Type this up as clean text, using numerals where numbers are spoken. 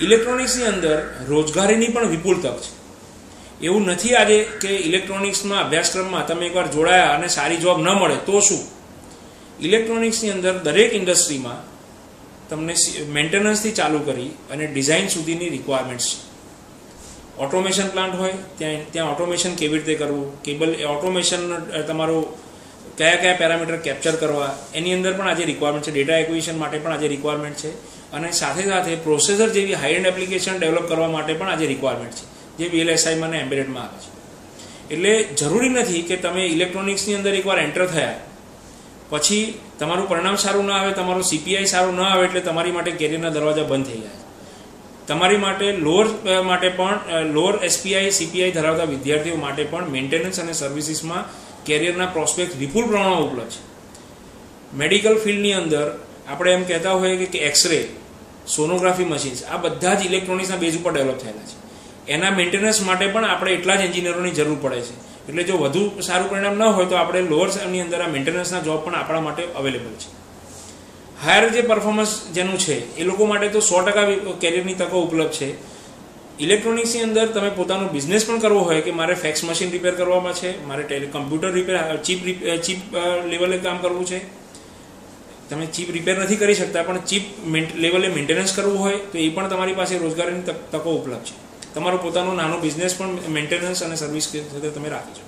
ઇલેક્ટ્રોનિક્સની અંદર રોજગારીની પણ વિપુલ તક છે. એવું નથી આજે કે ઇલેક્ટ્રોનિક્સમાં અભ્યાસક્રમમાં તમે એકવાર જોડાયા અને સારી જોબ ન મળે તો શું. ઇલેક્ટ્રોનિક્સની અંદર દરેક ઇન્ડસ્ટ્રીમાં તમને મેન્ટેનન્સથી ચાલુ કરી અને ડિઝાઇન સુધીની રિક્વાયરમેન્ટ્સ છે. ઓટોમેશન પ્લાન્ટ હોય ત્યાં ઓટોમેશન કેવી રીતે કરવું, કેબલ ઓટોમેશન તમારું કયા પેરામીટર કેપ્ચર કરવા, એની અંદર પણ આજે રિક્વાયરમેન્ટ છે. ડેટા એક્વિઝિશન માટે પણ આજે રિક્વાયરમેન્ટ છે અને સાથે સાથે પ્રોસેસર જેવી હાઈ એન્ડ એપ્લિકેશન ડેવલપ કરવા માટે પણ આજે રિક્વાયરમેન્ટ છે, જે VLSIમાં અને એમ્બેડેડમાં આવે છે. એટલે જરૂરી નથી કે તમે ઇલેક્ટ્રોનિક્સની અંદર એકવાર એન્ટર થયા પછી તમારું પરિણામ સારું ના આવે, તમારું CPI સારું ન આવે એટલે તમારી માટે કેરિયરના દરવાજા બંધ થઈ જાય. તમારી માટે લોઅર SPI CPI ધરાવતા વિદ્યાર્થીઓ માટે પણ મેન્ટેનન્સ અને સર્વિસીસમાં કેરિયરના પ્રોસ્પેક્ટ વિપુલ પ્રમાણમાં ઉપલબ્ધ છે. મેડિકલ ફિલ્ડની અંદર આપણે એમ કહેતા હોઈએ કે એક્સરે, સોનોગ્રાફી મશીન્સ આ બધા જ ઇલેક્ટ્રોનિક્સના બેઝ ઉપર ડેવલપ થયેલા છે. એના મેન્ટેનન્સ માટે પણ આપણે એટલા જ એન્જિનિયરોની જરૂર પડે છે. એટલે જો વધુ સારું પરિણામ ન હોય તો આપણે લોઅરની અંદર આ મેન્ટેનન્સના જોબ પણ આપણા માટે અવેલેબલ છે. હાયર જે પરફોર્મન્સ જેનું છે એ લોકો માટે તો 100% કેરિયરની તકો ઉપલબ્ધ છે. ઇલેક્ટ્રોનિક્સની અંદર તમે પોતાનો બિઝનેસ પણ કરવો હોય કે મારે ફેક્સ મશીન રિપેર કરવામાં છે, મારે કમ્પ્યુટર રિપેર ચીપ લેવલે કામ કરવું છે, તમે ચીપ રિપેર નથી કરી શકતા પણ ચીપ લેવલે મેન્ટેનન્સ કરવું હોય તો એ પણ તમારી પાસે રોજગારીની તકો ઉપલબ્ધ છે. તમારો પોતાનો નાનો બિઝનેસ પણ મેન્ટેનન્સ અને સર્વિસ સાથે તમે રાખી શકો.